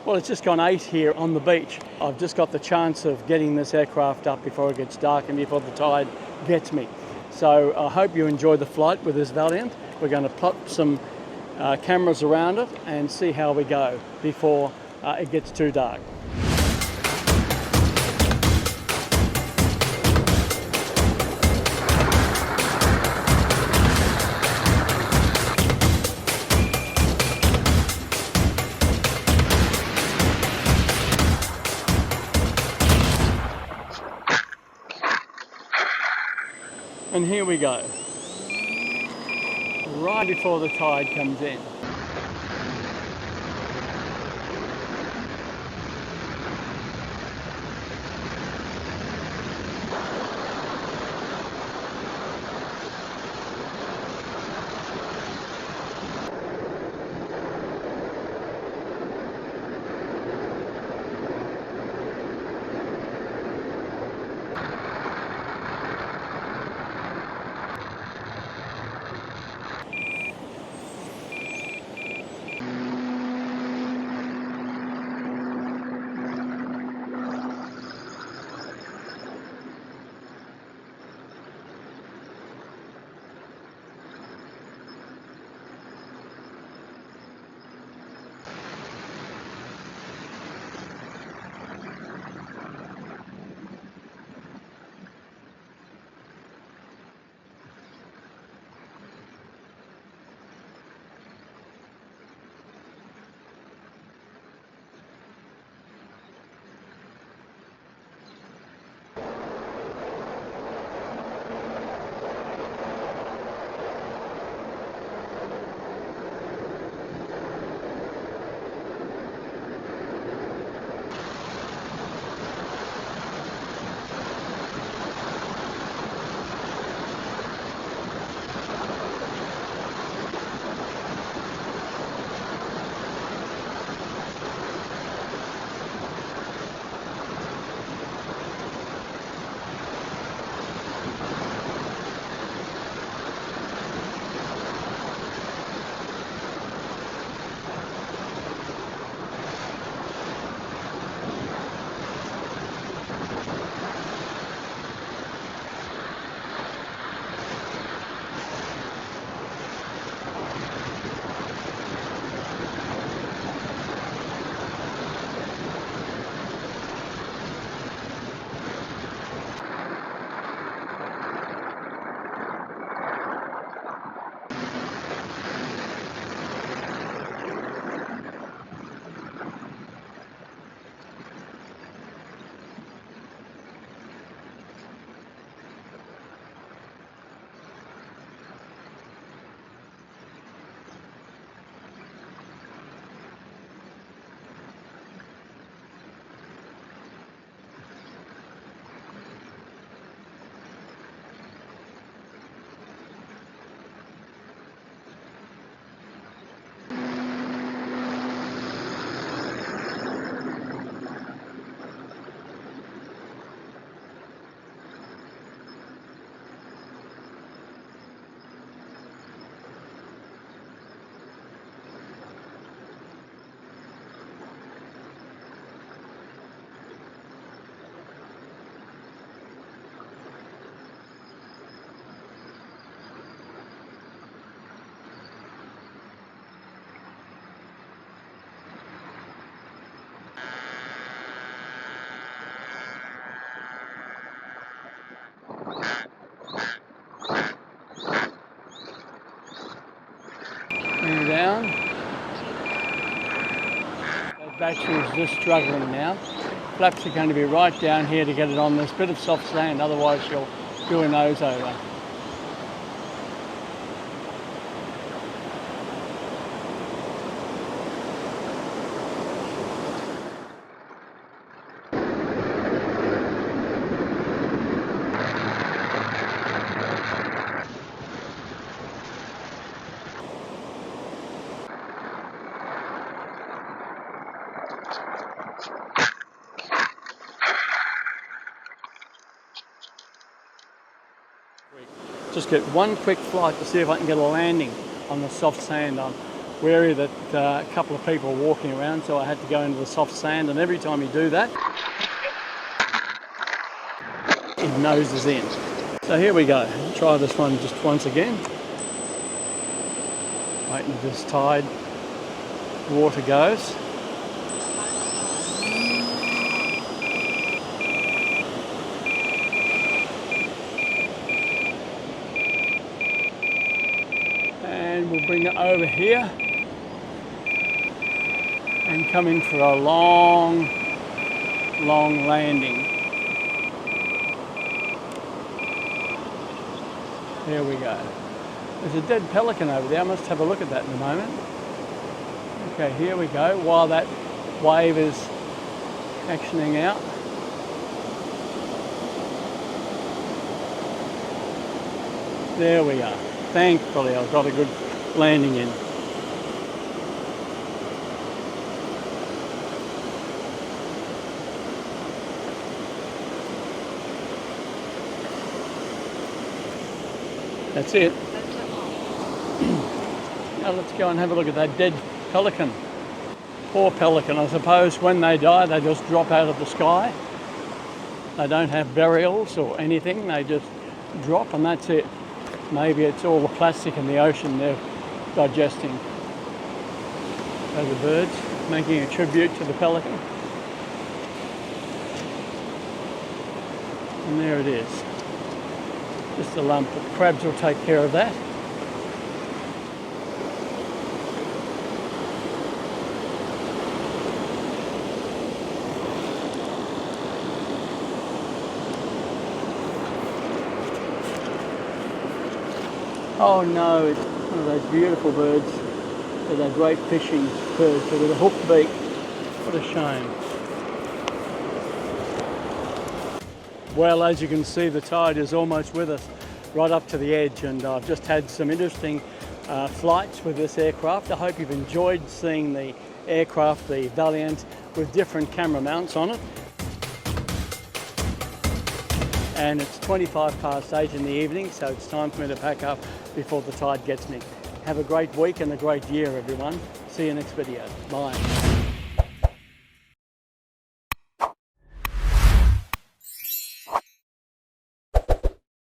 Well, it's just gone 8 here on the beach. I've just got the chance of getting this aircraft up before it gets dark and before the tide gets me. So I hope you enjoy the flight with this Valiant. We're going to plot some cameras around it and see how we go before it gets too dark. And here we go, right before the tide comes in. Bring it down. That battery is just struggling now. Flaps are going to be right down here to get it on this bit of soft sand, otherwise you'll do a nose over. Just get one quick flight to see if I can get a landing on the soft sand. I'm wary that a couple of people were walking around, so I had to go into the soft sand, and every time you do that, it noses in. So here we go. Try this one just once again. Waiting until this tide water goes. And we'll bring it over here and come in for a long landing. There we go. There's a dead pelican over there. I must have a look at that in a moment. Okay, here we go. While that wave is actioning out. There we are. Thankfully, I've got a good landing in. That's it. Now let's go and have a look at that dead pelican. Poor pelican. I suppose when they die, they just drop out of the sky. They don't have burials or anything. They just drop and that's it. Maybe it's all the plastic in the ocean they're digesting. So the birds making a tribute to the pelican. And there it is. Just a lump. The crabs will take care of that. Oh no, it's one of those beautiful birds. They're great fishing birds with a hooked beak. What a shame. Well, as you can see, the tide is almost with us, right up to the edge, and I've just had some interesting flights with this aircraft. I hope you've enjoyed seeing the aircraft, the Valiant, with different camera mounts on it. And it's 8:25 in the evening, so it's time for me to pack up before the tide gets me. Have a great week and a great year, everyone. See you next video. Bye.